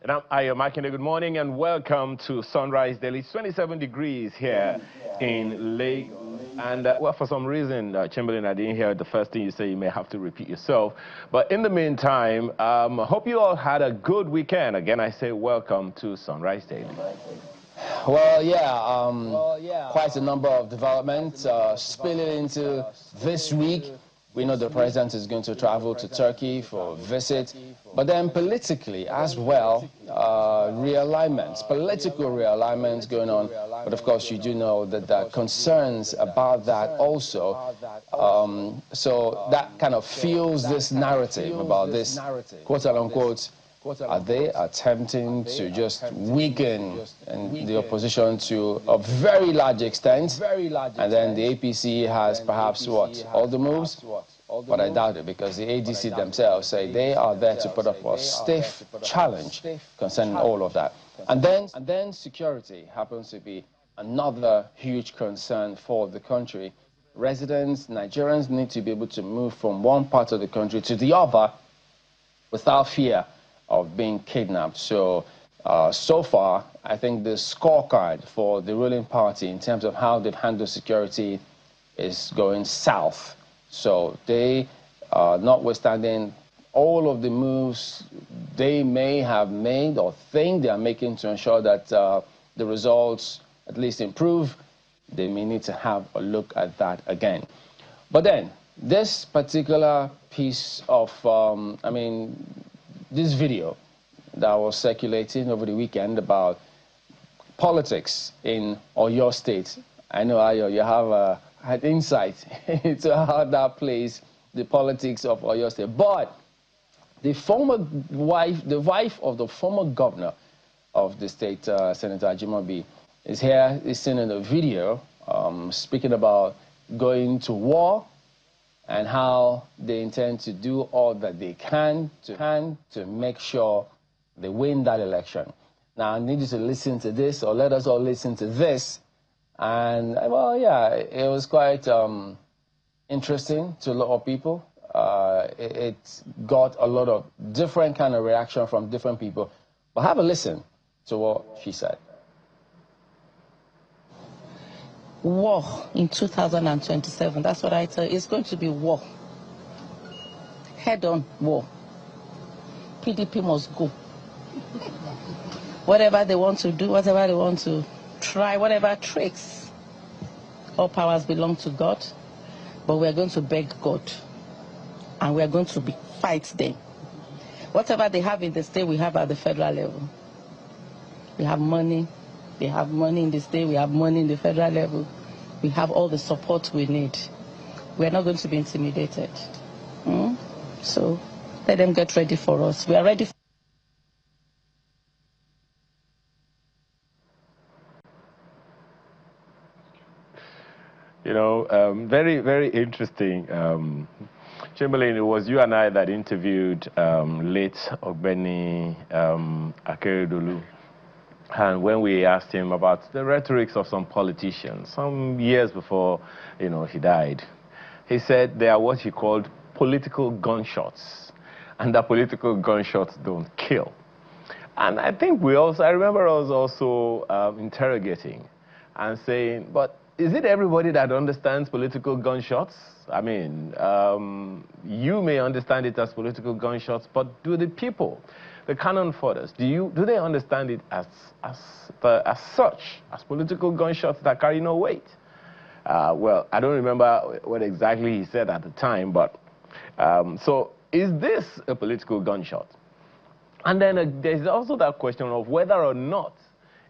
And I am Makinde. Good morning and welcome to Sunrise Daily. It's 27 degrees here in Lagos. And, well, for some reason, Chamberlain, I didn't hear the first thing you say. You may have to repeat yourself. But in the meantime, I hope you all had a good weekend. Again, I say welcome to Sunrise Daily. Well, yeah, quite a number of developments spilling into this week. We know the president is going to travel to Turkey for a visit, but then politically as well, political realignments going on. But of course, you do know that there are concerns about that also. So that kind of fuels this narrative about this quote-unquote, are they attempting to just weaken the opposition to a very large extent? And then the APC has perhaps, what, all the moves? But I doubt it, because the ADC themselves say they are there to put up a stiff challenge concerning all of that. And then security happens to be another huge concern for the country. Residents, Nigerians need to be able to move from one part of the country to the other without fear of being kidnapped. So, so far, I think the scorecard for the ruling party in terms of how they've handled security is going south. So they, notwithstanding all of the moves they may have made or think they are making to ensure that the results at least improve, they may need to have a look at that again. But then, this particular piece of, this video that was circulating over the weekend about politics in Oyo State. I know, Ayo, you have had insight into how that plays the politics of Oyo State. But the wife of the former governor of the state, Senator Ajimobi, is here, is seen in a video speaking about going to war and how they intend to do all that they can to make sure they win that election. Now, I need you to listen to this, or let us all listen to this. And, well, yeah, it was quite interesting to a lot of people. It got a lot of different kind of reaction from different people. But have a listen to what she said. War in 2027, that's what I tell you. It's going to be war. Head-on war. PDP must go. Whatever they want to do, whatever they want to try, whatever tricks, all powers belong to God, but we are going to beg God, and we are going to fight them. Whatever they have in the state, we have at the federal level. We have money. They have money in the state, we have money in the federal level. We have all the support we need. We are not going to be intimidated. So let them get ready for us. We are ready. You know, very, very interesting. Chamberlain, it was you and I that interviewed late Ogbeni Akeredolu. And when we asked him about the rhetorics of some politicians, some years before, you know, he died, he said they are what he called political gunshots, and that political gunshots don't kill. And I think I remember us also interrogating and saying, but is it everybody that understands political gunshots? I mean, you may understand it as political gunshots, but do the people, the cannon fodders, do they understand it as such, as political gunshots that carry no weight? Well, I don't remember what exactly he said at the time, but so is this a political gunshot? And then there's also that question of whether or not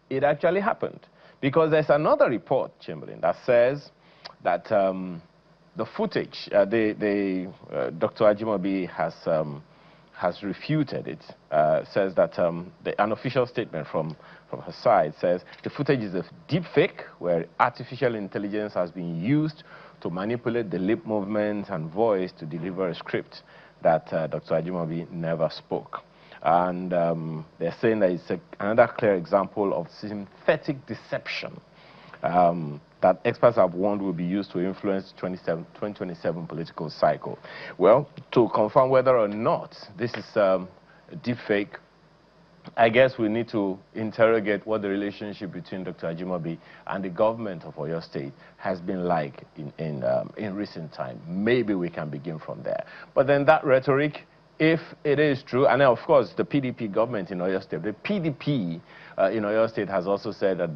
it actually happened. Because there's another report, Chamberlain, that says that the footage, Dr. Ajimobi has refuted it, says that an official statement from her side says the footage is a deep fake where artificial intelligence has been used to manipulate the lip movements and voice to deliver a script that Dr. Ajimobi never spoke. And they're saying that it's another clear example of synthetic deception that experts have warned will be used to influence the 2027 political cycle. Well, to confirm whether or not this is a deep fake, I guess we need to interrogate what the relationship between Dr. Ajimobi and the government of Oyo State has been like in recent time. Maybe we can begin from there. But then that rhetoric, if it is true, and then of course the PDP government in Oyo State, the PDP in Oyo State has also said that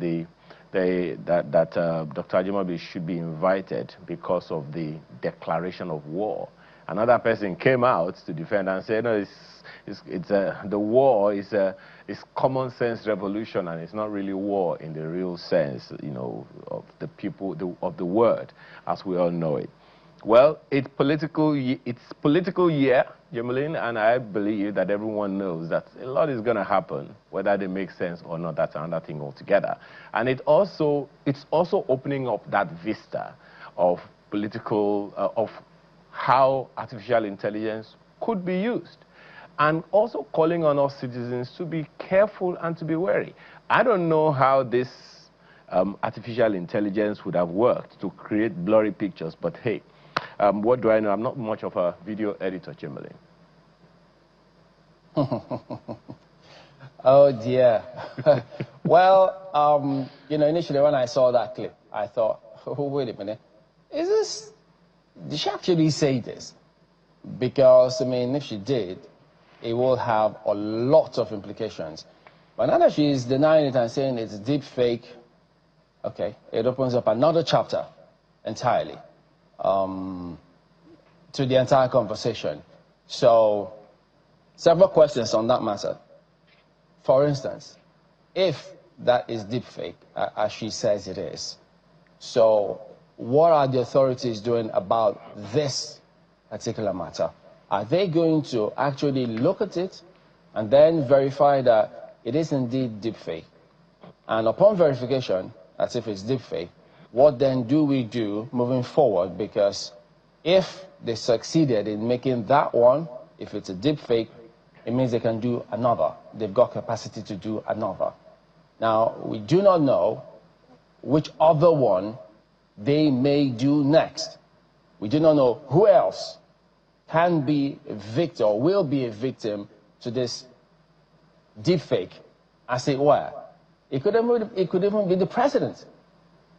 Dr. Ajimobi should be invited because of the declaration of war. Another person came out to defend and said, no, the war is common sense revolution, and it's not really war in the real sense, you know, of the people of the word as we all know it. Well, it's political year, Jameline, and I believe that everyone knows that a lot is going to happen, whether they make sense or not. That's another thing altogether. And it's also opening up that vista of political of how artificial intelligence could be used, and also calling on us citizens to be careful and to be wary. I don't know how this artificial intelligence would have worked to create blurry pictures, but hey, what do I know? I'm not much of a video editor, Chamberlain. Oh dear. Well, you know, initially when I saw that clip, I thought, oh, wait a minute, did she actually say this? Because, I mean, if she did, it will have a lot of implications. But now that she's denying it and saying it's deep fake, okay, it opens up another chapter entirely to the entire conversation. So, several questions on that matter. For instance, if that is deep fake, as she says it is, so what are the authorities doing about this particular matter? Are they going to actually look at it and then verify that it is indeed deepfake? And upon verification, as if it's deepfake, what then do we do moving forward? Because if they succeeded in making that one, if it's a deepfake, it means they can do another. They've got capacity to do another. Now, we do not know which other one they may do next. We do not know who else can be a victim or will be a victim to this deepfake, as it were. It could even be the president.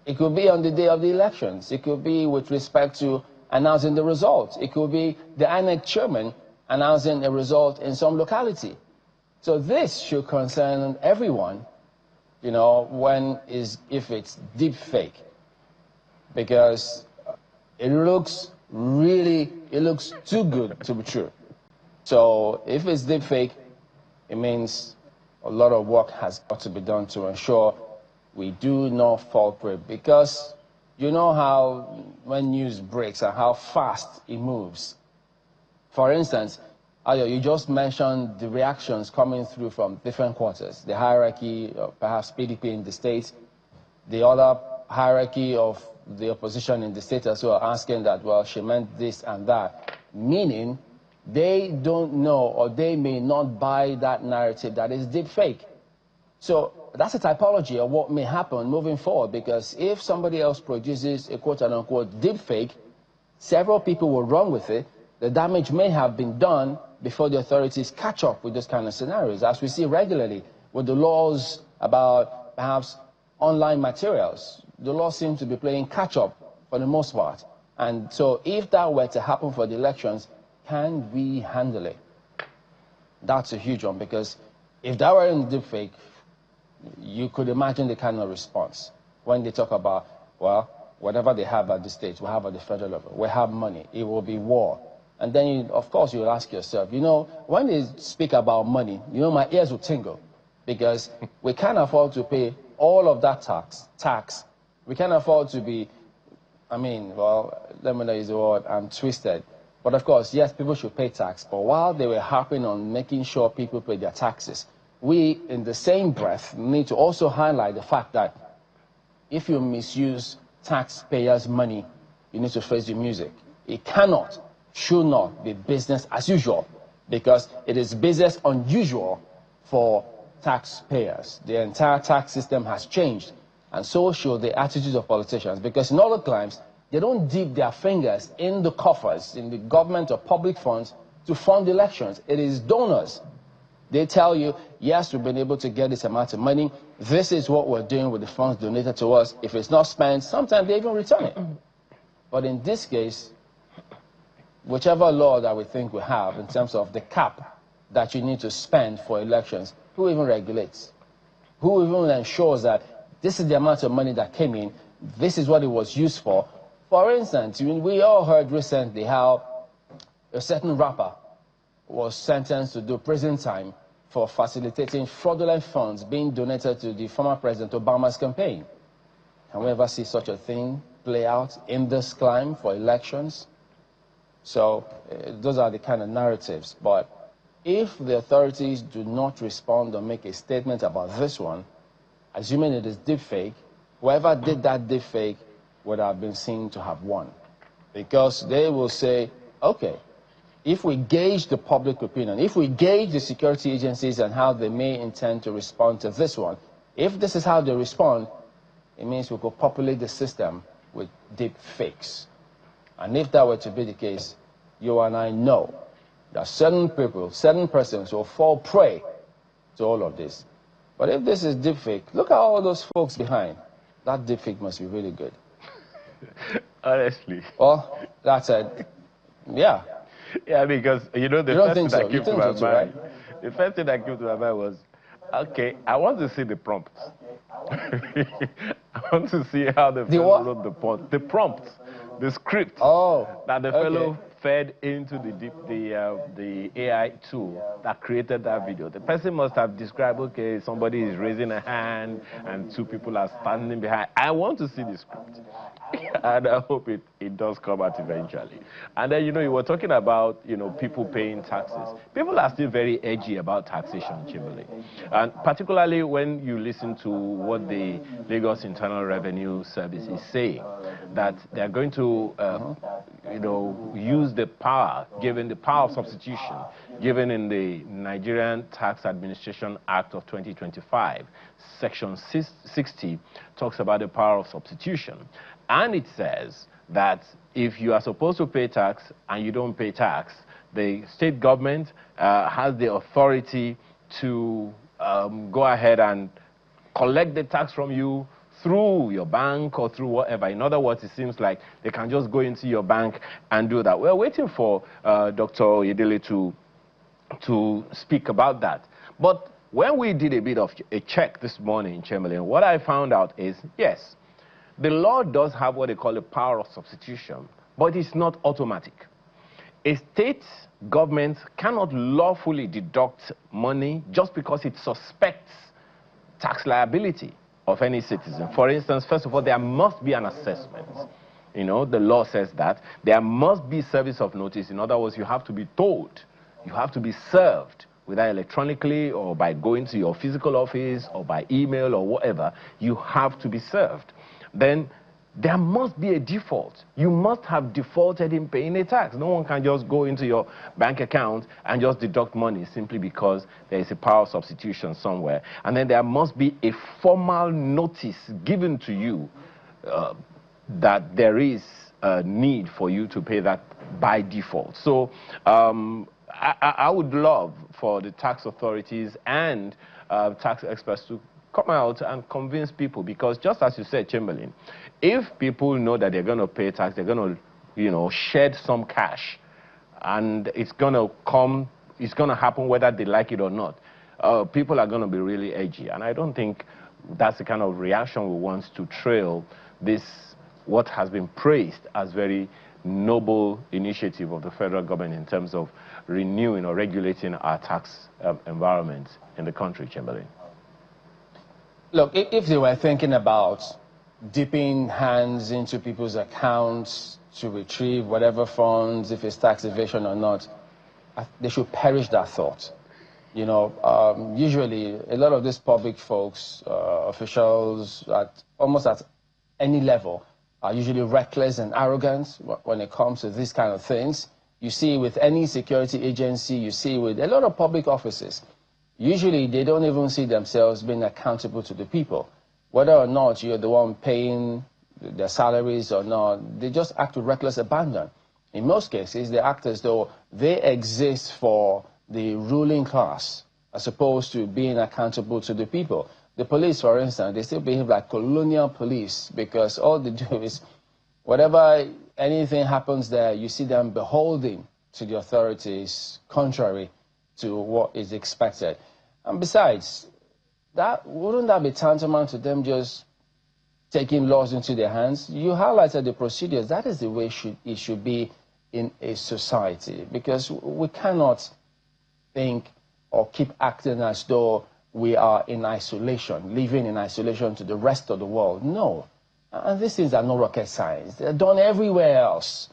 It could be on the day of the elections. It could be with respect to announcing the results. It could be the INEC chairman announcing a result in some locality. So this should concern everyone, you know, if it's deepfake, because it looks too good to be true. So if it's deepfake, it means a lot of work has got to be done to ensure we do not fall prey, because you know how when news breaks and how fast it moves. For instance, Ayo, you just mentioned the reactions coming through from different quarters, the hierarchy of perhaps PDP in the state, the other hierarchy of the opposition in the state as well, asking that, well, she meant this and that, meaning they don't know or they may not buy that narrative that is deep fake. So that's a typology of what may happen moving forward, because if somebody else produces a quote-unquote deep fake, several people will run with it. The damage may have been done before the authorities catch up with those kind of scenarios, as we see regularly with the laws about perhaps online materials. The law seems to be playing catch-up for the most part. And so if that were to happen for the elections, can we handle it? That's a huge one, because if that were in deepfake, you could imagine the kind of response when they talk about, well, whatever they have at the state, we have at the federal level. We have money. It will be war. And then, of course, you'll ask yourself, you know, when they speak about money, you know, my ears will tingle, because we can't afford to pay all of that tax. We can't afford to be, I mean, well, let me not use the word, I'm twisted. But of course, yes, people should pay tax. But while they were harping on making sure people pay their taxes, we, in the same breath, need to also highlight the fact that if you misuse taxpayers' money, you need to face the music. It cannot, should not be business as usual, because it is business unusual for taxpayers. The entire tax system has changed, and so should the attitudes of politicians, because in other climes, they don't dip their fingers in the coffers, in the government or public funds to fund elections. It is donors. They tell you, yes, we've been able to get this amount of money. This is what we're doing with the funds donated to us. If it's not spent, sometimes they even return it. But in this case, whichever law that we think we have in terms of the cap that you need to spend for elections, who even regulates? Who even ensures that this is the amount of money that came in, this is what it was used for? For instance, we all heard recently how a certain rapper was sentenced to do prison time for facilitating fraudulent funds being donated to the former President Obama's campaign. Can we ever see such a thing play out in this climb for elections? So those are the kind of narratives. But if the authorities do not respond or make a statement about this one, assuming it is deepfake, whoever did that deepfake would have been seen to have won. Because they will say, okay, if we gauge the public opinion, if we gauge the security agencies and how they may intend to respond to this one, if this is how they respond, it means we could populate the system with deep fakes. And if that were to be the case, you and I know that certain people, certain persons will fall prey to all of this. But if this is deep fake, look at all those folks behind. That deep fake must be really good. Honestly. Well, that's it. Yeah. Yeah, because, you know, the first thing that came to my mind, the first thing that came to my mind was, okay, I want to see the prompt. I want to see how the fellow wrote the prompt, the script that the fellow fed into the AI tool that created that video. The person must have described, okay, somebody is raising a hand and two people are standing behind. I want to see the script. And I hope it does come out eventually. And then, you know, you were talking about, you know, people paying taxes. People are still very edgy about taxation, Chimole. And particularly when you listen to what the Lagos Internal Revenue Service is saying, that they're going to, you know, use the power, given the power of substitution, given in the Nigerian Tax Administration Act of 2025, Section 60 talks about the power of substitution. And it says that if you are supposed to pay tax and you don't pay tax, the state government has the authority to go ahead and collect the tax from you through your bank or through whatever. In other words, it seems like they can just go into your bank and do that. We're waiting for Dr. Oyedele to speak about that. But when we did a bit of a check this morning, Chamberlain, what I found out is, yes, the law does have what they call a power of substitution, but it's not automatic. A state government cannot lawfully deduct money just because it suspects tax liability of any citizen. For instance, first of all, there must be an assessment. You know, the law says that. There must be service of notice. In other words, you have to be told. You have to be served, whether electronically or by going to your physical office or by email or whatever. You have to be served. Then there must be a default. You must have defaulted in paying a tax. No one can just go into your bank account and just deduct money simply because there is a power of substitution somewhere. And then there must be a formal notice given to you that there is a need for you to pay that by default. So I would love for the tax authorities and tax experts to come out and convince people, because just as you said, Chamberlain, if people know that they're going to pay tax, they're going to, you know, shed some cash, and it's going to happen whether they like it or not. People are going to be really edgy, and I don't think that's the kind of reaction we want to trail this, what has been praised as very noble initiative of the federal government in terms of renewing or regulating our tax environment in the country, Chamberlain. Look, if they were thinking about dipping hands into people's accounts to retrieve whatever funds, if it's tax evasion or not, they should perish that thought. You know, usually a lot of these public folks, officials, almost at any level, are usually reckless and arrogant when it comes to these kind of things. You see with any security agency, you see with a lot of public offices. Usually, they don't even see themselves being accountable to the people. Whether or not you're the one paying their salaries or not, they just act with reckless abandon. In most cases, they act as though they exist for the ruling class as opposed to being accountable to the people. The police, for instance, they still behave like colonial police because all they do is whatever, anything happens there, you see them beholding to the authorities, contrary to what is expected. And besides, wouldn't that be tantamount to them just taking laws into their hands? You highlighted the procedures. That is the way it should be in a society, because we cannot think or keep acting as though we are in isolation, living in isolation to the rest of the world. No. And these things are not rocket science. They're done everywhere else.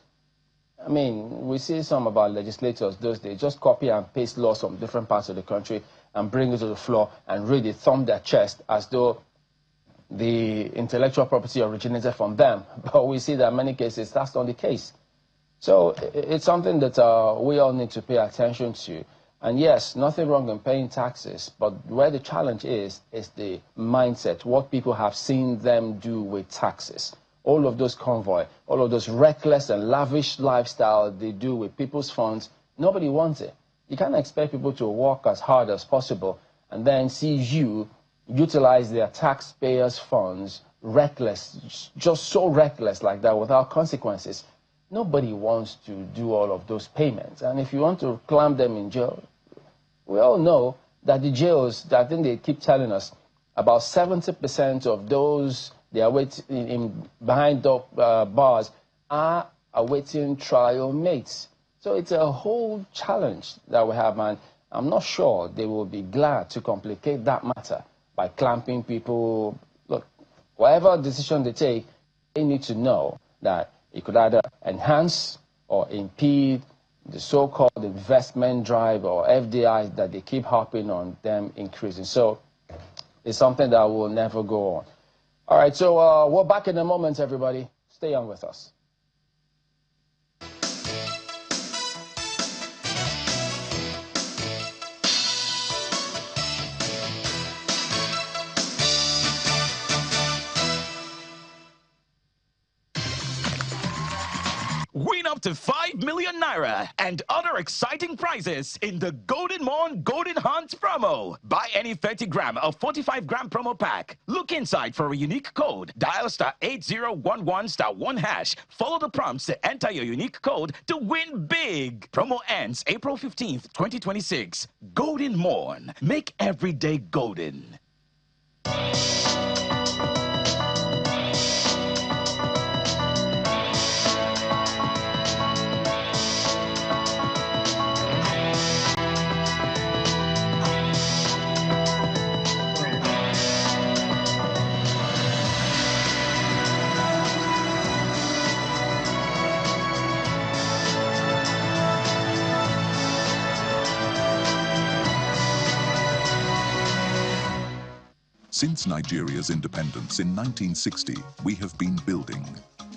I mean, we see some of our legislators those days just copy and paste laws from different parts of the country and bring it to the floor and read it, thumb their chest as though the intellectual property originated from them. But we see that in many cases that's not the case. So it's something that we all need to pay attention to. And yes, nothing wrong in paying taxes, but where the challenge is the mindset, what people have seen them do with taxes. All of those convoy, all of those reckless and lavish lifestyle they do with people's funds, nobody wants it. You can't expect people to work as hard as possible and then see you utilize their taxpayers' funds reckless, just so reckless like that without consequences. Nobody wants to do all of those payments. And if you want to clamp them in jail, we all know that the jails, I think they keep telling us, about 70% of those they are waiting behind bars are awaiting trial mates. So it's a whole challenge that we have, and I'm not sure they will be glad to complicate that matter by clamping people. Look, whatever decision they take, they need to know that it could either enhance or impede the so-called investment drive or FDI that they keep harping on them increasing. So it's something that will never go on. All right, so we're back in a moment, everybody. Stay on with us. Win up to 5 million naira and other exciting prizes in the Golden Morn Golden Hunt promo. Buy any 30-gram or 45-gram promo pack. Look inside for a unique code. Dial *8011*1#. Follow the prompts to enter your unique code to win big. Promo ends April 15th, 2026. Golden Morn. Make every day golden. Since Nigeria's independence in 1960, we have been building.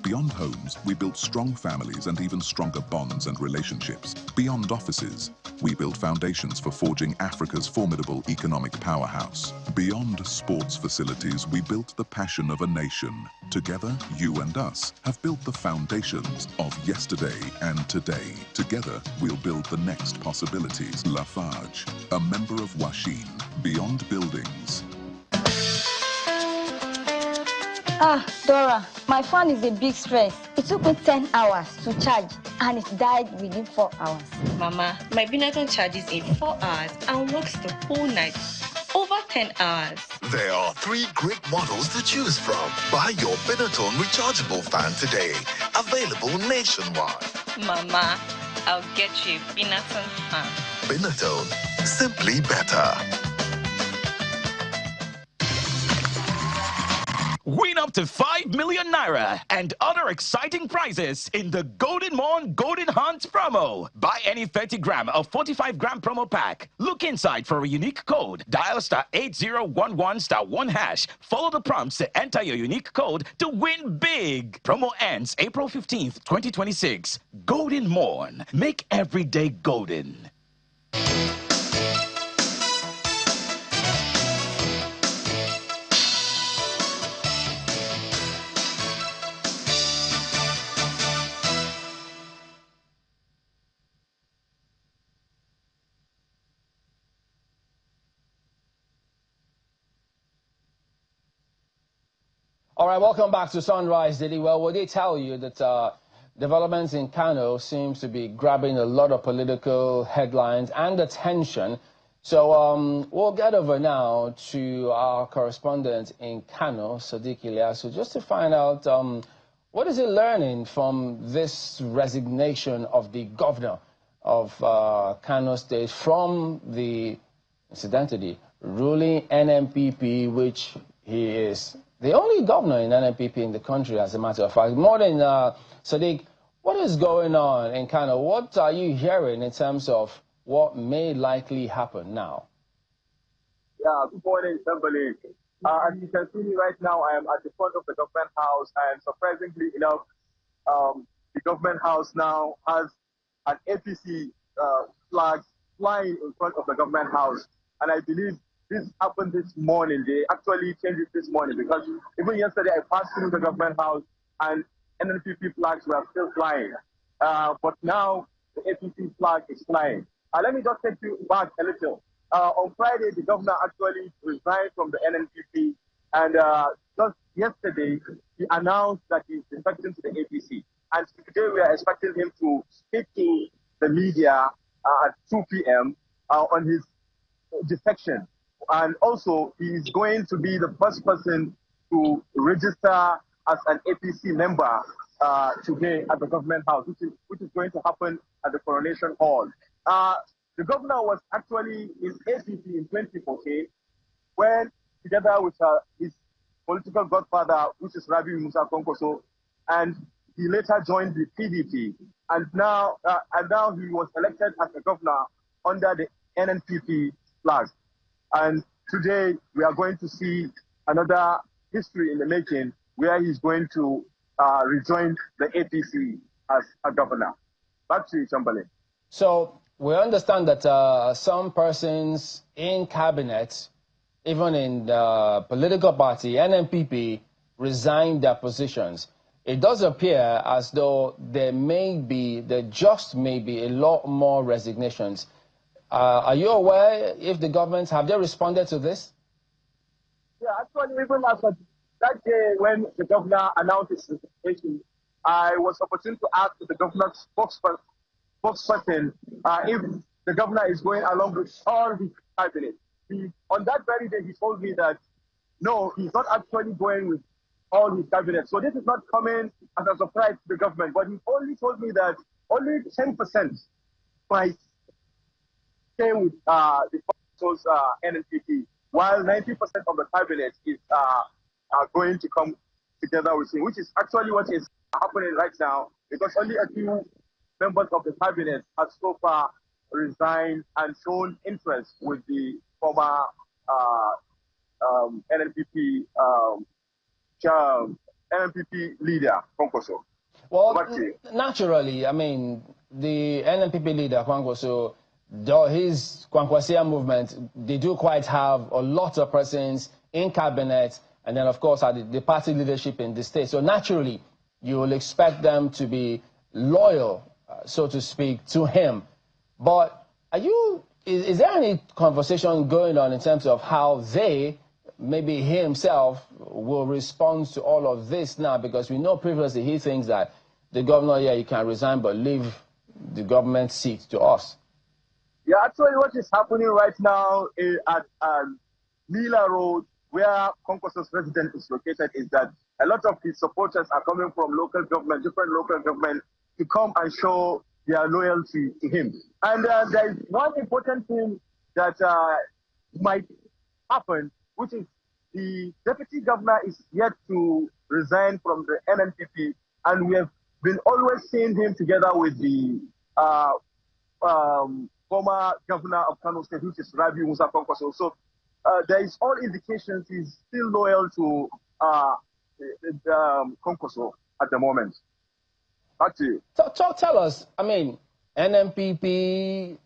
Beyond homes, we built strong families and even stronger bonds and relationships. Beyond offices, we built foundations for forging Africa's formidable economic powerhouse. Beyond sports facilities, we built the passion of a nation. Together, you and us have built the foundations of yesterday and today. Together, we'll build the next possibilities. Lafarge, a member of Washin, Beyond Buildings. Ah, Dora, my phone is a big stress. It took me 10 hours to charge and it died within 4 hours. Mama, my Binatone charges in 4 hours and works the whole night. Over 10 hours. There are 3 great models to choose from. Buy your Binatone rechargeable fan today. Available nationwide. Mama, I'll get you a Binatone fan. Binatone, simply better. Win up to 5 million naira and other exciting prizes in the Golden Morn Golden Hunt promo. Buy any 30-gram or 45-gram promo pack. Look inside for a unique code. Dial *8011*1#. Follow the prompts to enter your unique code to win big. Promo ends April 15th, 2026. Golden Morn. Make every day golden. All right, welcome back to Sunrise Daily. Well, would they tell you that developments in Kano seems to be grabbing a lot of political headlines and attention? So we'll get over now to our correspondent in Kano, Sadiq Ilyasu, just to find out what is he learning from this resignation of the governor of Kano State from the, incidentally, ruling NNPP, which he is the only governor in NNPP in the country, as a matter of fact. More than Sadiq, what is going on in Kano? What are you hearing in terms of what may likely happen now? Yeah, good morning, Assembly. As you can see me right now, I am at the front of the government house, and surprisingly enough, the government house now has an APC flag flying in front of the government house. And I believe this happened this morning. They actually changed it this morning, because even yesterday I passed through the government house and NNPP flags were still flying. But now the APC flag is flying. Let me just take you back a little. On Friday, the governor actually resigned from the NNPP, and just yesterday, he announced that he's defecting to the APC. And today, we are expecting him to speak to the media at 2 p.m. On his defection. And also, he is going to be the first person to register as an APC member today at the government house, which is going to happen at the Coronation Hall. The governor was actually in APC in 2014, when together with his political godfather, which is Rabi Musa Konkoso, and he later joined the PDP, and now he was elected as a governor under the NNPP flag. And today we are going to see another history in the making, where he's going to rejoin the APC as a governor. Back to you, Chamberlain. So we understand that some persons in cabinet, even in the political party, NNPP, resigned their positions. It does appear as though there just may be a lot more resignations. Are you aware if the government, have they responded to this? Yeah, actually, even after that day when the governor announced his resignation, I was opportune to ask the governor's spokesperson if the governor is going along with all his cabinet. On that very day, he told me that no, he's not actually going with all his cabinet. So this is not coming as a surprise to the government, but he only told me that only 10% might stay with the NNPP, while 90% of the cabinet is going to come together with him, which is actually what is happening right now, because only a few members of the cabinet have so far resigned and shown interest with the former NNPP leader, Kwankwaso. Well, naturally, I mean, the NNPP leader, Kwankwaso, his Kwankwasia movement, they do quite have a lot of presence in cabinet, and then, of course, at the party leadership in the state. So naturally, you will expect them to be loyal, so to speak, to him. But is there any conversation going on in terms of how they, maybe he himself, will respond to all of this now? Because we know previously he thinks that the governor, yeah, you can resign, but leave the government seat to us. Yeah, actually what is happening right now at Mila Road, where Kwankwaso's residence is located, is that a lot of his supporters are coming from local government, different local government, to come and show their loyalty to him. And there is one important thing that might happen, which is the deputy governor is yet to resign from the NNPP, and we have been always seeing him together with the former governor of Kano State, which is Rabi Musa Kwankwaso. So there is all indications he's still loyal to Kwankwaso at the moment. Back to you. Tell us, I mean, NNPP,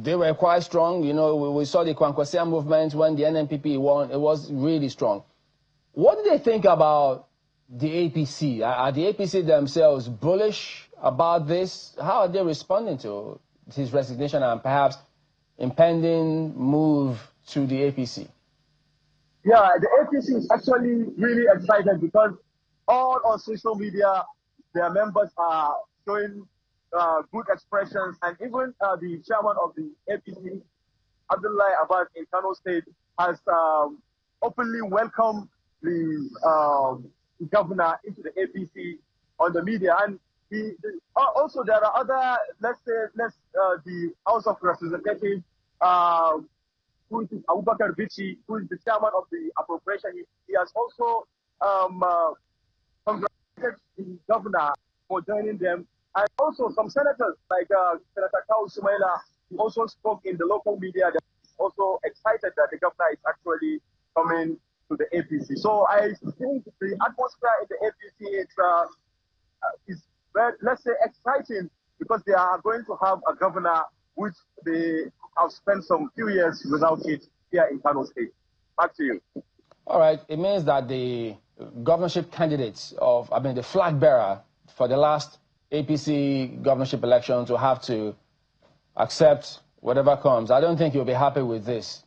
they were quite strong. You know, we saw the Kwankwasia movement when the NNPP won. It was really strong. What do they think about the APC? Are the APC themselves bullish about this? How are they responding to his resignation and perhaps impending move to the APC? Yeah, the APC is actually really excited because all on social media, their members are showing good expressions, and even the chairman of the APC, Abdullahi Abbas in Kano State, has openly welcomed the governor into the APC on the media. And also there are other, let's say, the House of Representatives, who is Abubakar Bichi, who is the chairman of the appropriation. He has also congratulated the governor for joining them. And also some senators, like Senator Kau Sumaila, who also spoke in the local media, that is also excited that the governor is actually coming to the APC. So I think the atmosphere in the APC is very, let's say, exciting, because they are going to have a governor which they have spent some few years without it here in Kano State. Back to you. All right. It means that the governorship candidates the flag bearer for the last APC governorship elections will have to accept whatever comes. I don't think he'll be happy with this,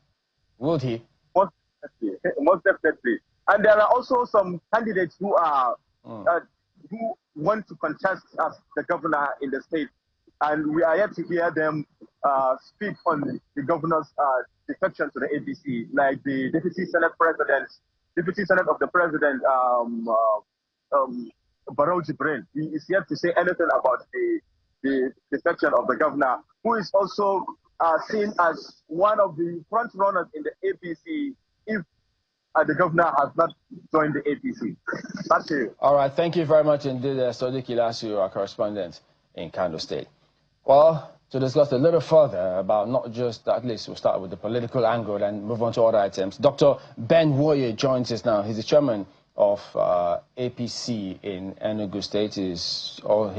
would he? Most definitely. And there are also some candidates who are who want to contest as the governor in the state, and we are yet to hear them speak on the governor's defection to the APC, like the Deputy Senate of the President, Barrow Jibril. He is yet to say anything about the defection of the governor, who is also seen as one of the front runners in the APC if the governor has not joined the APC. That's it. All right. Thank you very much indeed, Sodiq Ilyasu, our correspondent in Kano State. Well, to discuss a little further about not just, at least we'll start with the political angle and move on to other items. Dr. Ben Woye joins us now. He's the chairman of APC in Enugu State. He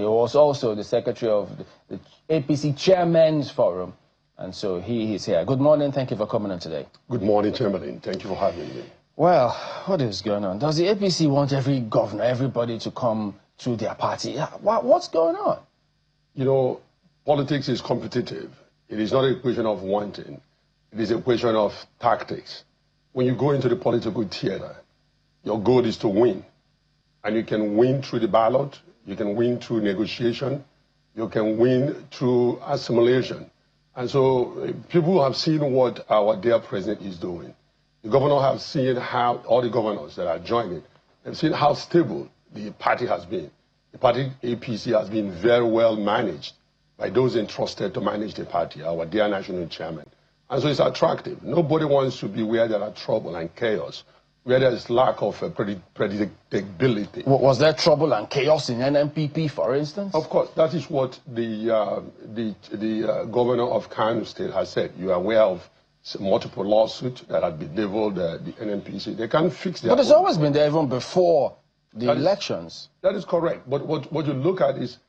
was also the secretary of the APC Chairman's Forum. And so he is here. Good morning. Thank you for coming on today. Good morning, Chamberlain. Thank you for having me. Well, what is going on? Does the APC want every governor, everybody to come to their party? What's going on? You know, politics is competitive. It is not a question of wanting. It is a question of tactics. When you go into the political theater, your goal is to win. And you can win through the ballot, you can win through negotiation, you can win through assimilation. And so people have seen what our dear president is doing. The governor have seen how, all the governors that are joining, have seen how stable the party has been. The party APC has been very well managed by those entrusted to manage the party, our dear national chairman. And so it's attractive. Nobody wants to be where there are trouble and chaos, where there is lack of predictability. Was there trouble and chaos in NNPP, for instance? Of course, that is what the governor of Kano State has said. You are aware of multiple lawsuits that have bedeviled the NNPC. They can't fix their. But it's always been there even before the elections. That is correct. But what you look at is,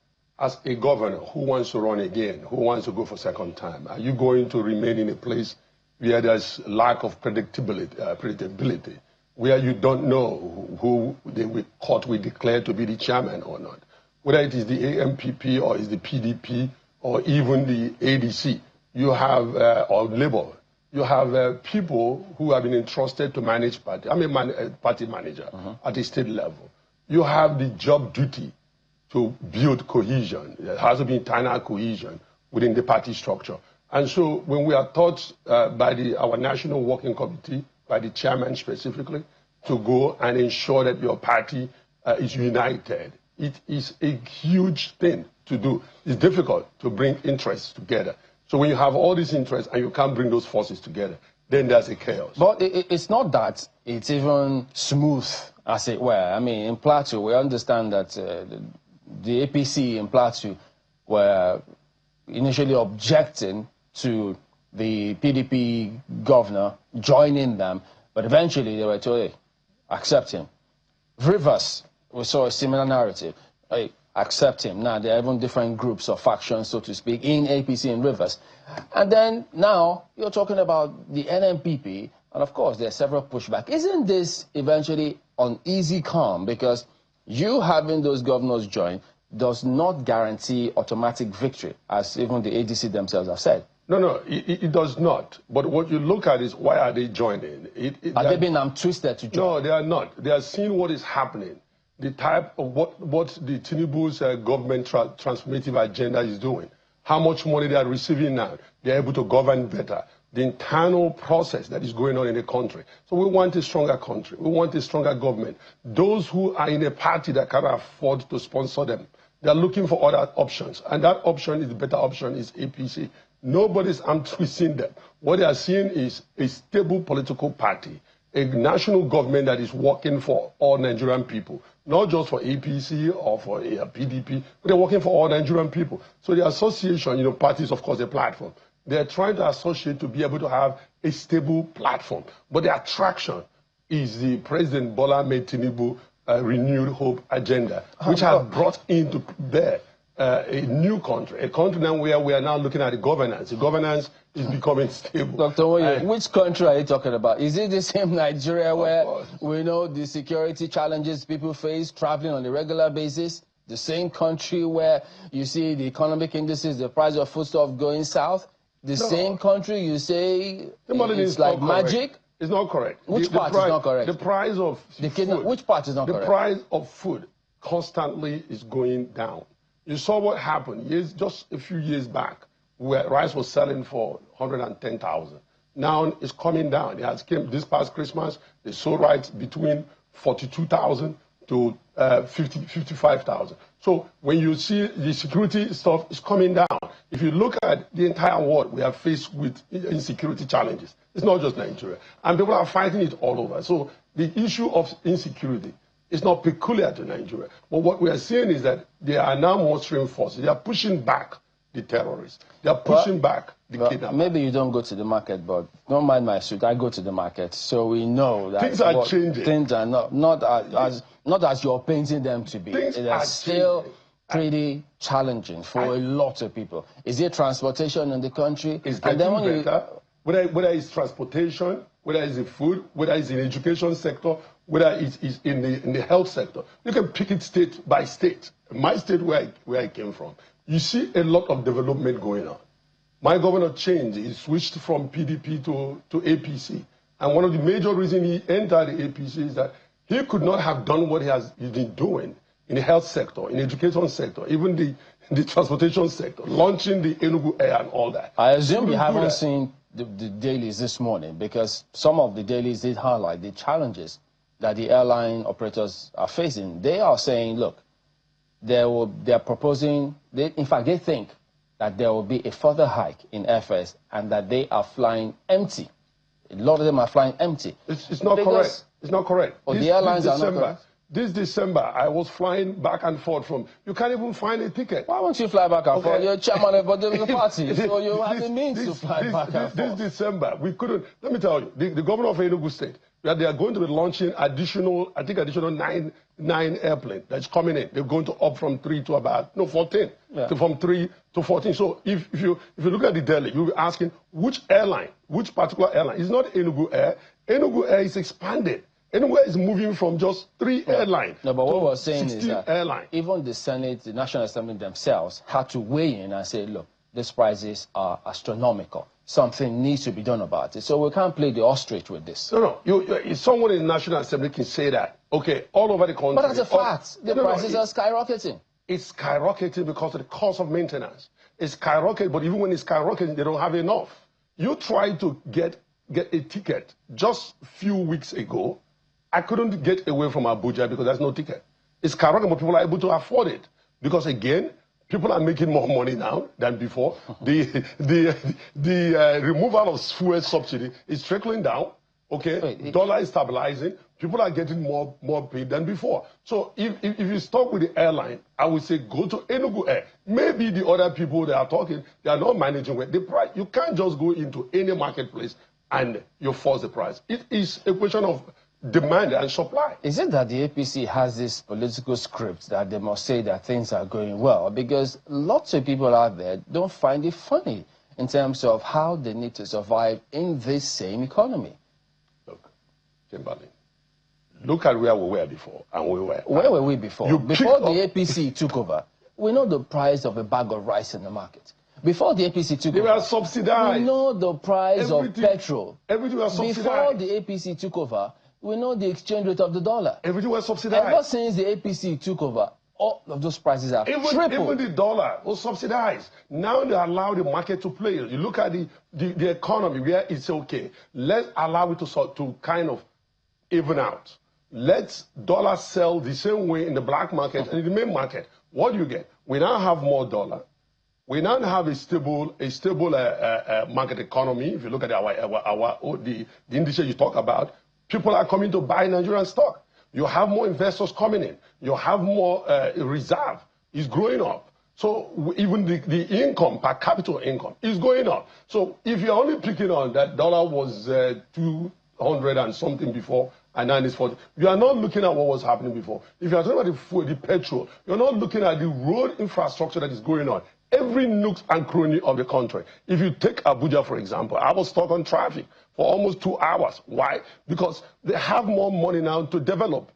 as a governor who wants to run again, who wants to go for second time, are you going to remain in a place where there's lack of predictability, where you don't know who the court will declare to be the chairman or not, whether it is the AMPP or is the PDP or even the ADC, you have, or Labour, you have people who have been entrusted to manage party. I'm a party manager at the state level. You have the job duty to build cohesion. There has to be internal cohesion within the party structure. And so when we are taught by our National Working Committee, by the chairman specifically, to go and ensure that your party is united, it is a huge thing to do. It's difficult to bring interests together. So when you have all these interests and you can't bring those forces together, then there's a chaos. But it's not that it's even smooth, as it were. I mean, in Plateau, we understand that the APC in Plateau were initially objecting to the PDP governor joining them, but eventually they were told, hey, accept him. Rivers, we saw a similar narrative. Hey, accept him. Now there are even different groups or factions, so to speak, in APC in Rivers. And then now you're talking about the NNPP, and of course there are several pushback. Isn't this eventually an easy calm? Because you having those governors join does not guarantee automatic victory, as even the ADC themselves have said. No, it does not. But what you look at is why are they joining? Are they being twisted to join? No, they are not. They are seeing what is happening, the type of what the Tinubu's government transformative agenda is doing, how much money they are receiving now. They're able to govern better. The internal process that is going on in the country. So we want a stronger country. We want a stronger government. Those who are in a party that cannot afford to sponsor them, they are looking for other options. And that option is the better option is APC. Nobody's twisting them. What they are seeing is a stable political party, a national government that is working for all Nigerian people, not just for APC or for PDP, but they're working for all Nigerian people. So the association, parties, of course, a platform. They're trying to associate to be able to have a stable platform. But the attraction is the President Bola Ahmed Tinubu renewed hope agenda, which has brought into bear a new country, a country now where we are now looking at the governance. The governance is becoming stable. Dr. Oye, which country are you talking about? Is it the same Nigeria where we know the security challenges people face traveling on a regular basis? The same country where you see the economic indices, the price of foodstuff going south? The same country you say it's like magic? It's not correct. Which part is not correct? The price of food, which part is not correct? The price of food constantly is going down. You saw what happened just a few years back, where rice was selling for 110,000. Now it's coming down. It has came this past Christmas. They sold rice between 42,000 to 55,000. So when you see the security stuff is coming down, if you look at the entire world, we are faced with insecurity challenges. It's not just Nigeria. And people are fighting it all over. So the issue of insecurity is not peculiar to Nigeria. But what we are seeing is that they are now mustering forces. They are pushing back the terrorists. They are pushing back the kidnappers. Maybe you don't go to the market, but don't mind my suit. I go to the market. So we know that things are changing. Things are not as you're painting them to be. Things are still pretty challenging for a lot of people. Is it transportation in the country? It's getting better. Whether it's transportation, whether it's the food, whether it's in the education sector, whether it's in the health sector. You can pick it state by state. My state where I came from, you see a lot of development going on. My governor changed. He switched from PDP to APC. And one of the major reasons he entered the APC is that he could not have done what he's been doing in the health sector, in the education sector, even the transportation sector, launching the Enugu Air and all that. I assume you haven't seen the dailies this morning, because some of the dailies did highlight the challenges that the airline operators are facing. They are saying, look, they're proposing, in fact, they think that there will be a further hike in airfares and that they are flying empty. A lot of them are flying empty. It's not correct. It's not correct. The airlines are not correct. This December, I was flying back and forth from, you can't even find a ticket. Why won't you fly back and forth? You're chairman of the party, so you have the means to fly back and forth. This December, we couldn't, let me tell you, the governor of Enugu State, they are going to be launching additional 9 airplanes that's coming in. They're going to up from 3 to about, 14, from 3 to 14. So if you look at the Delhi, you'll be asking, which particular airline? It's not Enugu Air. Enugu Air is expanded. Enugu is moving from just 3 airlines. No, but what we're saying is that airlines. Even the Senate, the National Assembly themselves had to weigh in and say, look, these prices are astronomical. Something needs to be done about it. So we can't play the ostrich with this. No. Someone in the National Assembly can say that, okay, all over the country. But that's a fact. The prices are skyrocketing. It's skyrocketing because of the cost of maintenance. It's skyrocketing, but even when it's skyrocketing, they don't have enough. You try to get a ticket just a few weeks ago. I couldn't get away from Abuja because there's no ticket. It's skyrocketing, but people are able to afford it. Because again, people are making more money now than before. The removal of fuel subsidy is trickling down. Okay, dollar is stabilizing. People are getting more paid than before. So if you stop with the airline, I would say go to Enugu Air. Maybe the other people they are talking, they are not managing well. The price, you can't just go into any marketplace and you force the price. It is a question of demand and supply. Is it that the APC has this political script that they must say that things are going well? Because lots of people out there don't find it funny in terms of how they need to survive in this same economy. Look, Kimberly, look at where we were before and we were. Where were we before? Before the APC took over, we know the price of a bag of rice in the market. Before the APC took They over, were subsidized. we know the price of petrol. Everything was subsidized. Before the APC took over, we know the exchange rate of the dollar. Everything was subsidized. Ever since the APC took over, all of those prices have tripled. Even the dollar was subsidized. Now they allow the market to play. You look at the economy where it's okay. Let's allow it to kind of even out. Let's dollar sell the same way in the black market and in the main market. What do you get? We now have more dollar. We now have a stable market economy. If you look at the indices you talk about, people are coming to buy Nigerian stock. You have more investors coming in. You have more reserve. It's growing up. So even the income, per capita income, is going up. So if you're only picking on that dollar was 200 and something before, and now it's 40, you are not looking at what was happening before. If you are talking about the petrol, you're not looking at the road infrastructure that is going on. Every nook and cranny of the country. If you take Abuja, for example, I was stuck on traffic for almost 2 hours. Why? Because they have more money now to develop.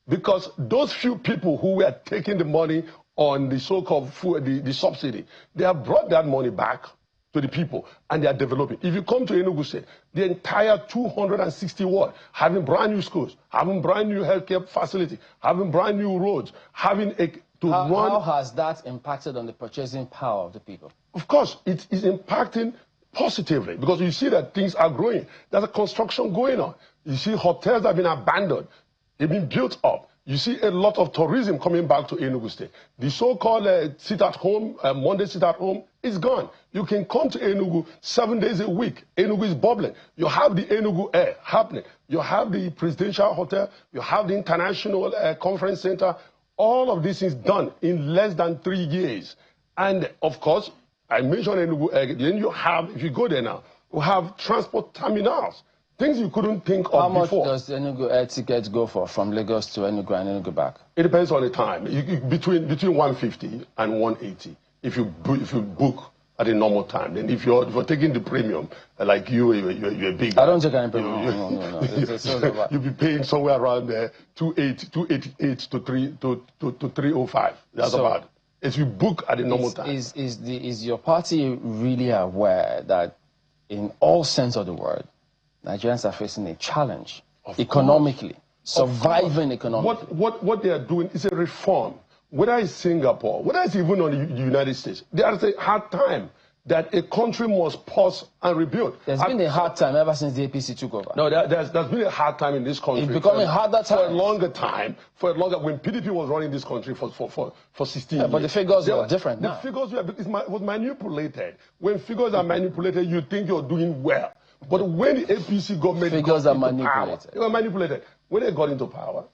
Because those few people who were taking the money on the so-called the subsidy, they have brought that money back to the people, and they are developing. If you come to Enugu State, the entire 260 ward, having brand new schools, having brand new healthcare facility, having brand new roads, having a How has that impacted on the purchasing power of the people? Of course, it is impacting positively because you see that things are growing. There's a construction going on. You see hotels that have been abandoned. They've been built up. You see a lot of tourism coming back to Enugu State. The so-called sit-at-home, Monday sit-at-home is gone. You can come to Enugu 7 days a week. Enugu is bubbling. You have the Enugu Air happening. You have the presidential hotel. You have the international conference center. All of this is done in less than 3 years. And of course, I mentioned Enugu, then you have, if you go there now, you have transport terminals, things you couldn't think of before. How much does the Enugu air ticket go for from Lagos to Enugu and Enugu back? It depends on the time, between 150 and 180 if you book at a normal time. Then if you're taking the premium, like you're a big... I don't take any premium. No. You'll be paying somewhere around 288 to 305. That's about it. If you book at a normal time. Is your party really aware that in all sense of the word, Nigerians are facing a challenge economically, surviving economically? What they are doing is a reform. Whether it's Singapore, whether it's even on the United States, there's a hard time that a country must pause and rebuild. There's been a hard time ever since the APC took over. No, there's been a hard time in this country. It's becoming harder for a longer time. When PDP was running this country for 16 years. But the figures are different now. The figures was manipulated. When figures are manipulated, you think you're doing well. But when the APC government figures are manipulated. Power, they were manipulated. When they got into power,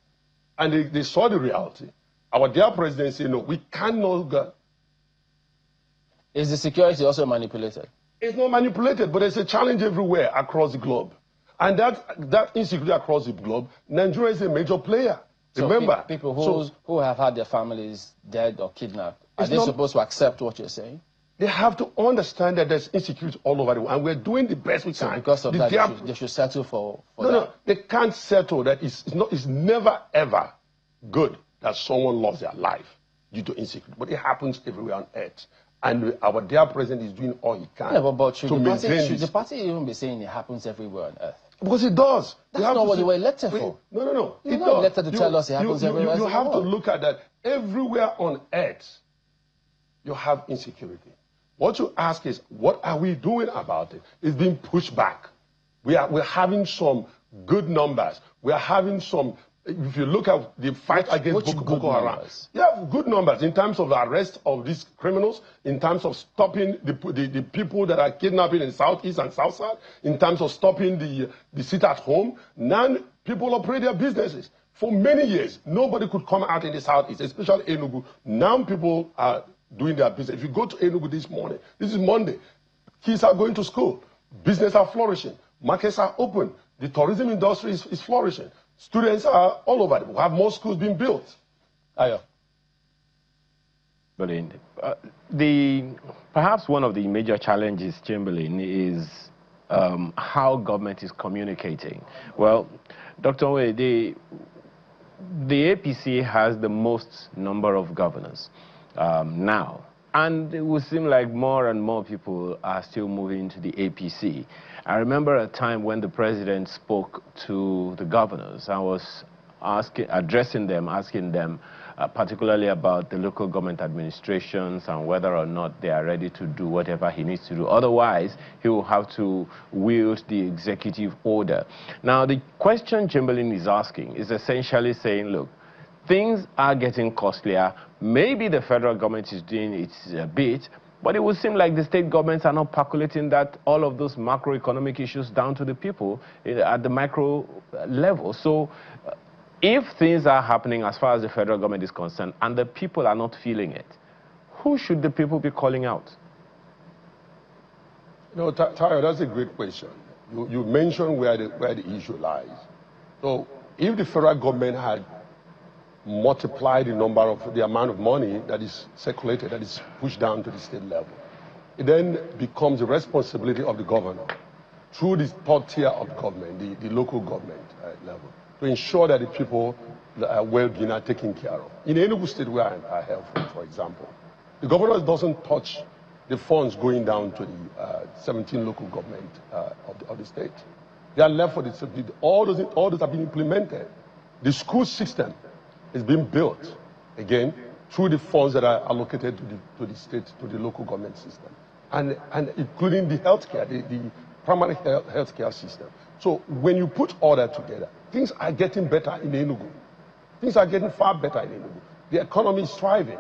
and they saw the reality, our dear president said, no, we cannot go. Is the security also manipulated? It's not manipulated, but there's a challenge everywhere across the globe. And that insecurity across the globe, Nigeria is a major player. So remember, people who have had their families dead or kidnapped, are they supposed to accept what you're saying? They have to understand that there's insecurity all over the world, and we're doing the best we can. So because of that, they should settle for that? No, they can't settle. That it's never, ever good that someone lost their life due to insecurity. But it happens everywhere on earth. And our dear president is doing all he can should the party even be saying it happens everywhere on earth? Because it does. That's not what you were elected for. No. You're not elected to tell us it happens everywhere. You have to look at that. Everywhere on earth, you have insecurity. What you ask is, what are we doing about it? It's being pushed back. We're having some good numbers. We're having some... If you look at the fight against Boko Haram, you have good numbers in terms of the arrest of these criminals, in terms of stopping the people that are kidnapping in Southeast and South South, in terms of stopping the sit-at-home. Now people operate their businesses. For many years, nobody could come out in the Southeast, especially Enugu. Now people are doing their business. If you go to Enugu this morning, this is Monday, kids are going to school, businesses are flourishing, markets are open, the tourism industry is flourishing. Students are all over. We have more schools being built. Brilliant. Perhaps one of the major challenges, Chamberlain, is how government is communicating. Well, Dr. Owe, the APC has the most number of governors now. And it would seem like more and more people are still moving to the APC. I remember a time when the president spoke to the governors. I was addressing them, asking them particularly about the local government administrations and whether or not they are ready to do whatever he needs to do. Otherwise, he will have to wield the executive order. Now, the question Chamberlain is asking is essentially saying, look, things are getting costlier. Maybe the federal government is doing its bit, but it would seem like the state governments are not calculating that all of those macroeconomic issues down to the people at the micro level. So if things are happening as far as the federal government is concerned and the people are not feeling it, who should the people be calling out? You know, Tayo, that's a great question. You mentioned where the issue lies. So if the federal government had multiply the amount of money that is circulated, that is pushed down to the state level, it then becomes the responsibility of the governor through the third tier of government, the local government level, to ensure that the people well-being are taken care of. In Enugu State, where I hail from, for example, the governor doesn't touch the funds going down to the 17 local government of the state. They are left for all those have been implemented. The school system is being built, again, through the funds that are allocated to the state, to the local government system, and including the healthcare, the primary healthcare system. So when you put all that together, things are getting better in Enugu. Things are getting far better in Enugu. The economy is thriving.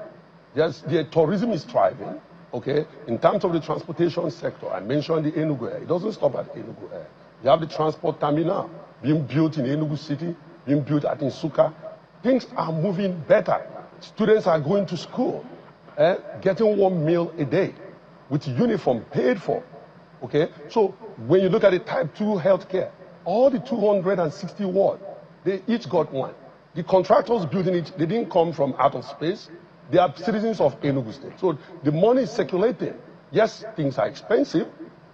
The tourism is thriving, okay? In terms of the transportation sector, I mentioned the Enugu Air. It doesn't stop at Enugu Air. You have the transport terminal being built in Enugu City, being built at Nsukka. Things are moving better. Students are going to school, getting 1 meal a day with uniform paid for, okay? So when you look at the type 2 healthcare, all the 260 wards, they each got one. The contractors building it, they didn't come from out of space. They are citizens of Enugu State. So the money is circulating. Yes, things are expensive,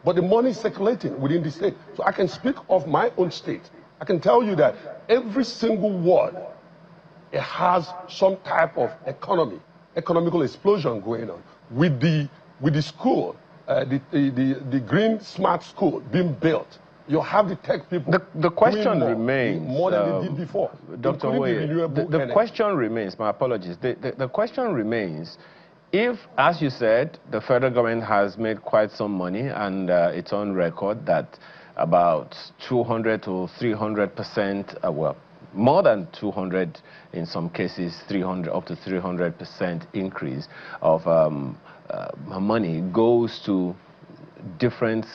but the money is circulating within the state. So I can speak of my own state. I can tell you that every single ward, it has some type of economical explosion going on. With the school, the green smart school being built, you have the tech people. The question remains more than they did before. Dr. Oye, the question remains, my apologies, the question remains, if, as you said, the federal government has made quite some money and it's on record that about 200 to 300%, well, more than 200 in some cases, 300 up to 300% increase of money goes to different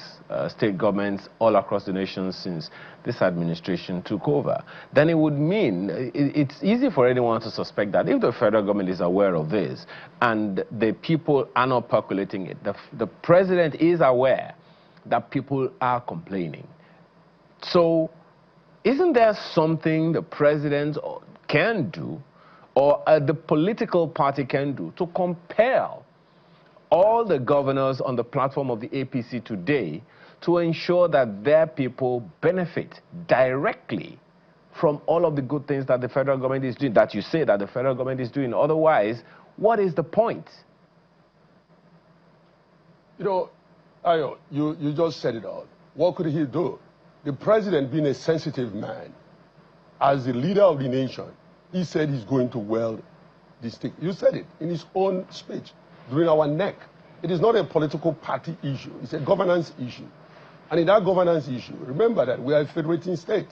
state governments all across the nation since this administration took over, then it would mean it's easy for anyone to suspect that if the federal government is aware of this and the people are not percolating it, the president is aware that people are complaining. So isn't there something the president can do or the political party can do to compel all the governors on the platform of the APC today to ensure that their people benefit directly from all of the good things that the federal government is doing, that you say that the federal government is doing? Otherwise, what is the point? You know, Ayo, you just said it all. What could he do? The president, being a sensitive man, as the leader of the nation, he said he's going to weld the stick. You said it in his own speech during our NEC. It is not a political party issue. It's a governance issue. And in that governance issue, remember that we are a federating state.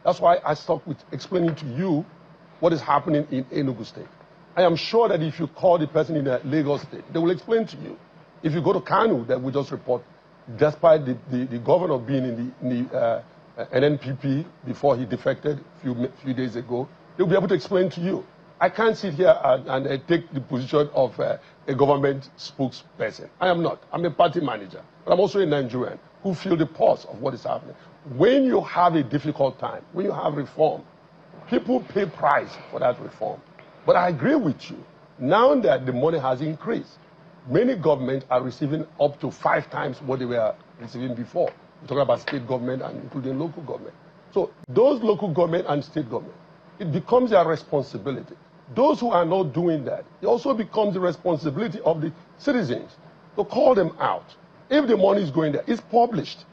That's why I stopped with explaining to you what is happening in Enugu State. I am sure that if you call the person in Lagos State, they will explain to you. If you go to Kano, that we just report, despite the governor being in the NNPP before he defected a few days ago, they'll be able to explain to you. I can't sit here and take the position of a government spokesperson. I am not. I'm a party manager. But I'm also a Nigerian who feel the pulse of what is happening. When you have a difficult time, when you have reform, people pay price for that reform. But I agree with you. Now that the money has increased, many governments are receiving up to 5 times what they were receiving before. We're talking about state government and including local government. So those local government and state government, it becomes their responsibility. those who are not doing that, it also becomes the responsibility of the citizens to call them out. If the money is going there, it's published.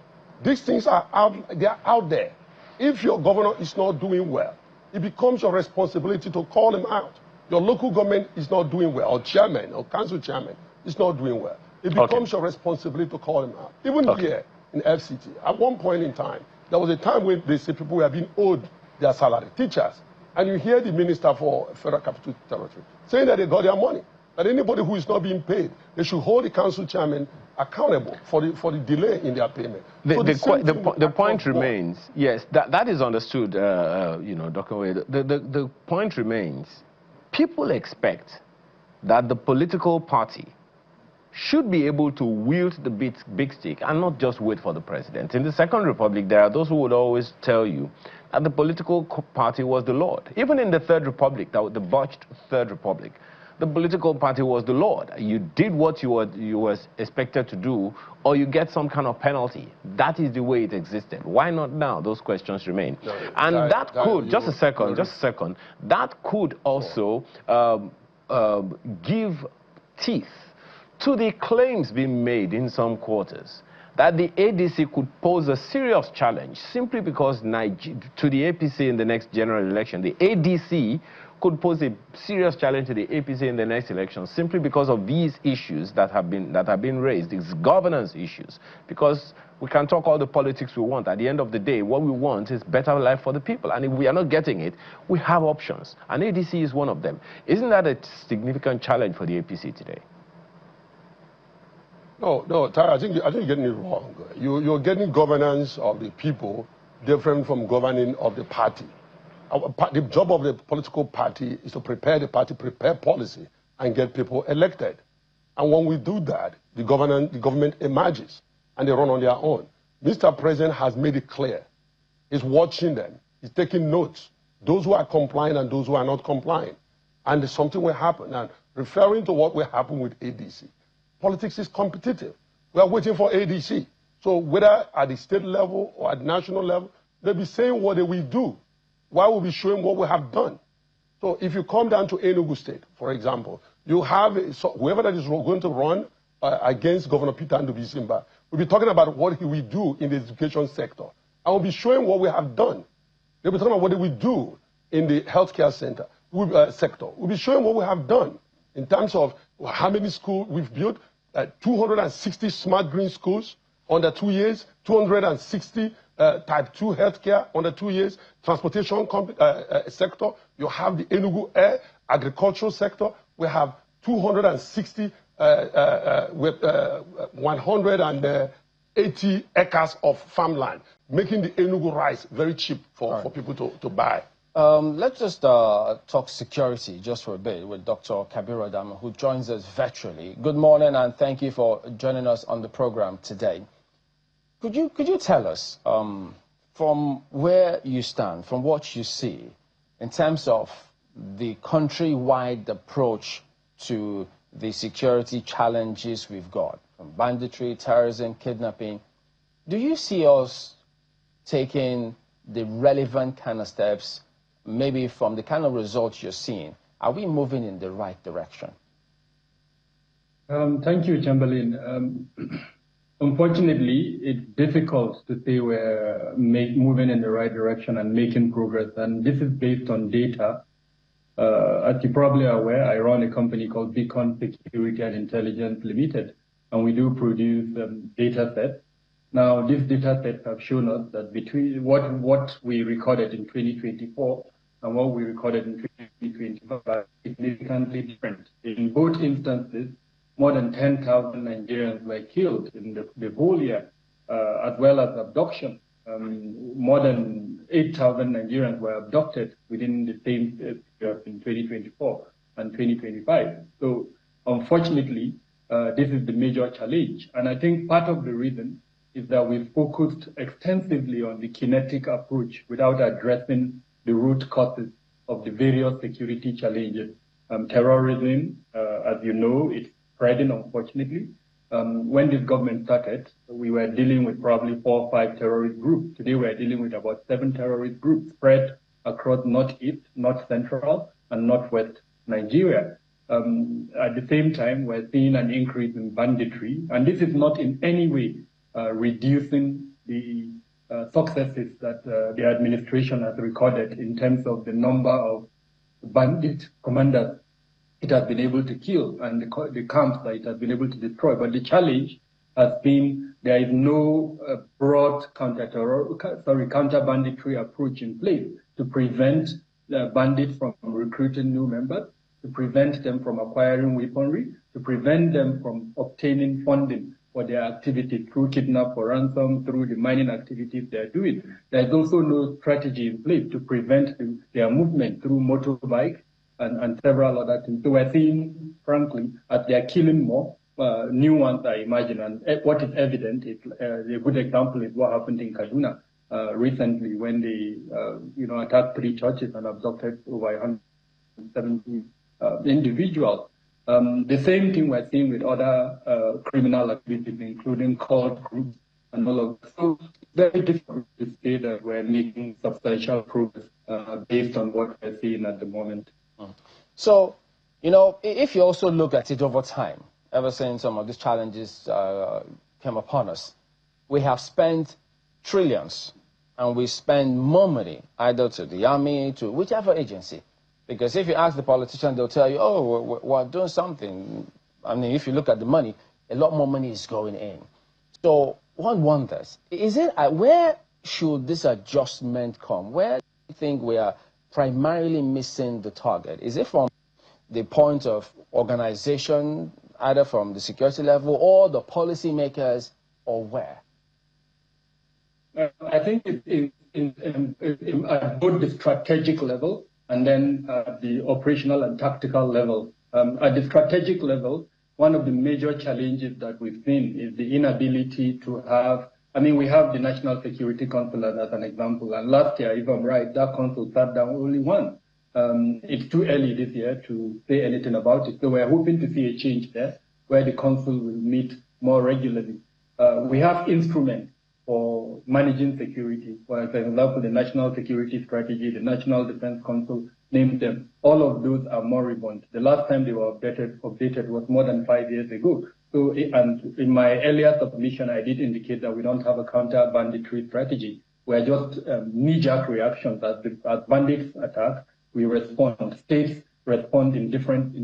These things are out, they are out there. If your governor is not doing well, it becomes your responsibility to call him out. Your local government is not doing well, or chairman, or council chairman is not doing well. It becomes your responsibility to call him out. Even here in FCT, at one point in time, there was a time when they say people were being owed their salary, teachers. And you hear the Minister for Federal Capital Territory saying that they got their money. That anybody who is not being paid, they should hold the council chairman accountable for the delay in their payment. The point remains, yes, that is understood, you know, Dr. Wade. The point remains, people expect that the political party should be able to wield the big stick and not just wait for the president. In the Second Republic, there are those who would always tell you that the political party was the Lord. Even in the Third Republic, the botched Third Republic, the political party was the Lord. You did what you were expected to do, or you get some kind of penalty. That is the way it existed. Why not now? Those questions remain. No, and that could, just a second, that could also give teeth to the claims being made in some quarters that the ADC could pose a serious challenge simply because to the APC in the next general election. The ADC could pose a serious challenge to the APC in the next election simply because of these issues that have been raised, these governance issues. Because we can talk all the politics we want. At the end of the day, what we want is better life for the people. And if we are not getting it, we have options. And ADC is one of them. Isn't that a significant challenge for the APC today? No, Tara, I think you're getting it wrong. You're getting governance of the people different from governing of the party. The job of the political party is to prepare the party, prepare policy, and get people elected. And when we do that, the government emerges, and they run on their own. Mr. President has made it clear. He's watching them. He's taking notes. Those who are complying and those who are not complying. And something will happen. And referring to what will happen with ADC, politics is competitive. We are waiting for ADC. So whether at the state level or at the national level, they'll be saying what they will do. Why will be showing what we have done? So if you come down to Enugu State, for example, you have whoever that is going to run against Governor Peter Ndubuisi, will be talking about what he will do in the education sector. I will be showing what we have done. They'll be talking about what we do in the healthcare sector. We'll be showing what we have done in terms of how many schools we've built. 260 smart green schools under 2 years, 260 type 2 healthcare under 2 years, transportation sector. You have the Enugu Air, agricultural sector. We have 260, 180 acres of farmland, making the Enugu rice very cheap for people to buy. Let's just talk security just for a bit with Dr. Kabiru Adama, who joins us virtually. Good morning, and thank you for joining us on the program today. Could you tell us, from where you stand, from what you see, in terms of the countrywide approach to the security challenges we've got, from banditry, terrorism, kidnapping, do you see us taking the relevant kind of steps? Maybe from the kind of results you're seeing, are we moving in the right direction? Thank you, Chamberlain. Unfortunately, it's difficult to say we're moving in the right direction and making progress, and this is based on data. As you probably are aware, I run a company called Beacon Security and Intelligence Limited, and we do produce data sets. Now, these data sets have shown us that between what we recorded in 2024 and what we recorded in 2025 are significantly different. In both instances, more than 10,000 Nigerians were killed in the whole year, as well as abduction. More than 8,000 Nigerians were abducted within the same period in 2024 and 2025. So, unfortunately, this is the major challenge. And I think part of the reason is that we've focused extensively on the kinetic approach without addressing the root causes of the various security challenges. Terrorism, as you know, it's spreading, unfortunately. When this government started, we were dealing with probably 4 or 5 terrorist groups. Today, we're dealing with about 7 terrorist groups spread across Northeast, North Central, and Northwest Nigeria. At the same time, we're seeing an increase in banditry, and this is not in any way reducing the successes that the administration has recorded in terms of the number of bandit commanders it has been able to kill and the camps that it has been able to destroy. But the challenge has been there is no broad counter-banditry approach in place to prevent the bandits from recruiting new members, to prevent them from acquiring weaponry, to prevent them from obtaining funding for their activities through kidnap or ransom, through the mining activities they're doing. There's also no strategy in place to prevent their movement through motorbike and several other things. So we're seeing, frankly, as they're killing more, new ones I imagine. And what is evident is a good example is what happened in Kaduna recently when they attacked 3 churches and abducted over 170 individuals. The same thing we're seeing with other criminal activities, including cult groups and all of that. So very difficult to say that we're making substantial progress based on what we're seeing at the moment. So, if you also look at it over time, ever since some of these challenges came upon us, we have spent trillions, and we spend more money either to the army, to whichever agency. Because if you ask the politician, they'll tell you, oh, we're doing something. I mean, if you look at the money, a lot more money is going in. So one wonders, where should this adjustment come? Where do you think we are primarily missing the target? Is it from the point of organization, either from the security level or the policymakers, or where? I think it's at both the strategic level and then the operational and tactical level. At the strategic level, one of the major challenges that we've seen is the inability to have, we have the National Security Council as an example, and last year, if I'm right, that council sat down only once. It's too early this year to say anything about it, so we're hoping to see a change there, where the council will meet more regularly. We have instruments for managing security. For example, the National Security Strategy, the National Defense Council, name them. All of those are moribund. The last time they were updated was more than 5 years ago. So, and in my earlier submission, I did indicate that we don't have a counter-banditry strategy. We're just knee-jerk reactions. As bandits attack, we respond. States respond in different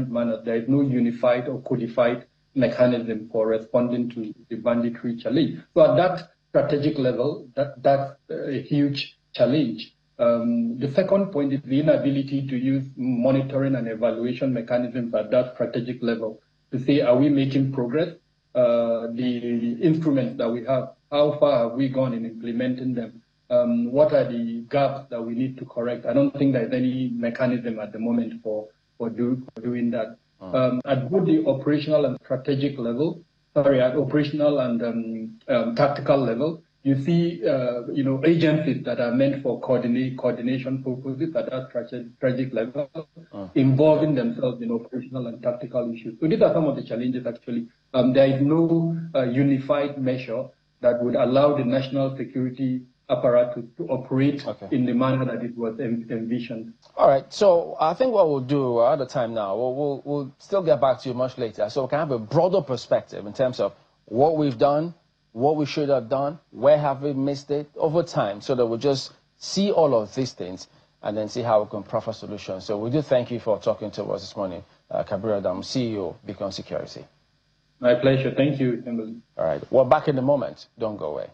manners. There is no unified or codified mechanism for responding to the banditry challenge. So at that strategic level, that's a huge challenge. The second point is the inability to use monitoring and evaluation mechanisms at that strategic level to say, are we making progress? The instruments that we have, how far have we gone in implementing them? What are the gaps that we need to correct? I don't think there's any mechanism at the moment for doing that. At both the operational and strategic level, at operational and tactical level, you see, agencies that are meant for coordination purposes at that strategic level, involving themselves in operational and tactical issues. So these are some of the challenges, actually. There is no unified measure that would allow the national security apparatus to operate in the manner that it was envisioned. All right, so I think what we'll do, we're out of time now, we'll still get back to you much later, so we can have a broader perspective in terms of what we've done, what we should have done, where have we missed it over time, so that we'll just see all of these things and then see how we can proffer solutions. So we do thank you for talking to us this morning, Kabir Adam, CEO, Beacon Security. My pleasure. Thank you, Emily. All right, we're back in a moment. Don't go away.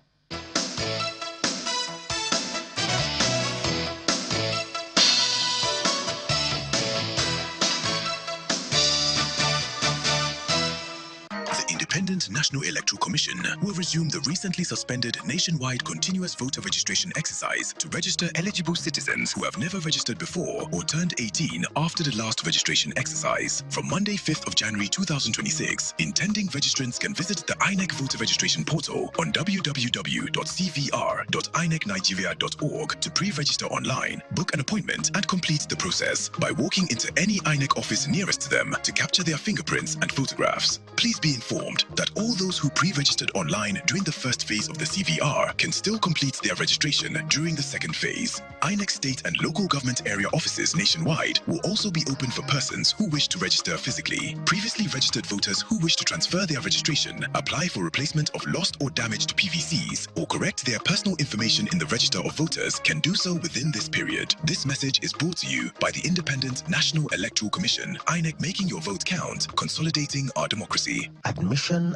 Independent National Electoral Commission will resume the recently suspended nationwide continuous voter registration exercise to register eligible citizens who have never registered before or turned 18 after the last registration exercise. From Monday, 5th of January 2026, intending registrants can visit the INEC voter registration portal on www.cvr.inecnigeria.org to pre-register online, book an appointment, and complete the process by walking into any INEC office nearest to them to capture their fingerprints and photographs. Please be informed that all those who pre-registered online during the first phase of the CVR can still complete their registration during the second phase. INEC state and local government area offices nationwide will also be open for persons who wish to register physically. Previously registered voters who wish to transfer their registration, apply for replacement of lost or damaged PVCs, or correct their personal information in the register of voters can do so within this period. This message is brought to you by the Independent National Electoral Commission. INEC, making your vote count, consolidating our democracy. Admission.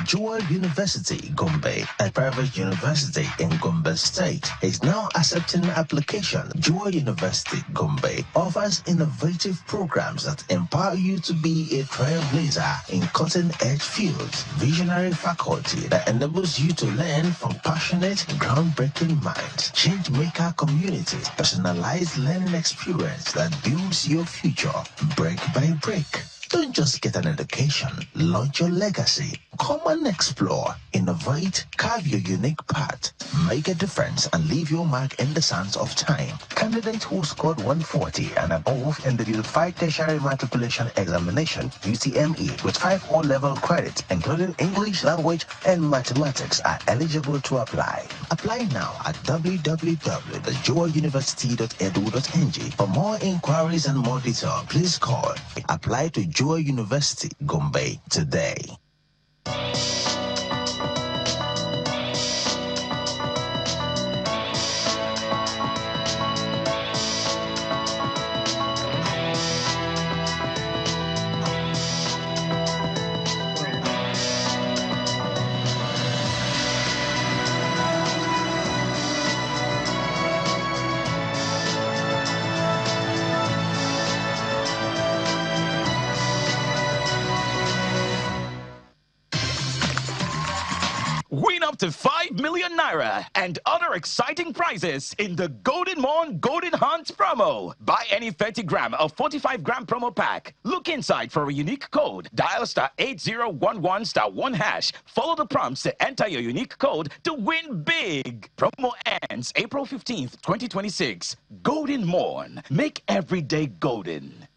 Jewel University, Gombe, a private university in Gombe State, is now accepting application. Jewel University, Gombe, offers innovative programs that empower you to be a trailblazer in cutting-edge fields. Visionary faculty that enables you to learn from passionate, groundbreaking minds. Change-maker communities, personalized learning experience that builds your future brick by brick. Don't just get an education, launch your legacy. Come and explore, innovate, carve your unique path, make a difference, and leave your mark in the sands of time. Candidates who scored 140 and above in the Unified Tertiary Matriculation Examination, UTME, with 5 O-level credits, including English language and mathematics, are eligible to apply. Apply now at www.jeweluniversity.edu.ng. For more inquiries and more detail, please call. Apply to Jewel University, Gombe, today. Win up to 5 million naira and other exciting prizes in the Golden Morn Golden Hunt promo. Buy any 30 gram or 45 gram promo pack. Look inside for a unique code. Dial *8011*1#. Follow the prompts to enter your unique code to win big. Promo ends April 15th, 2026. Golden Morn. Make every day golden.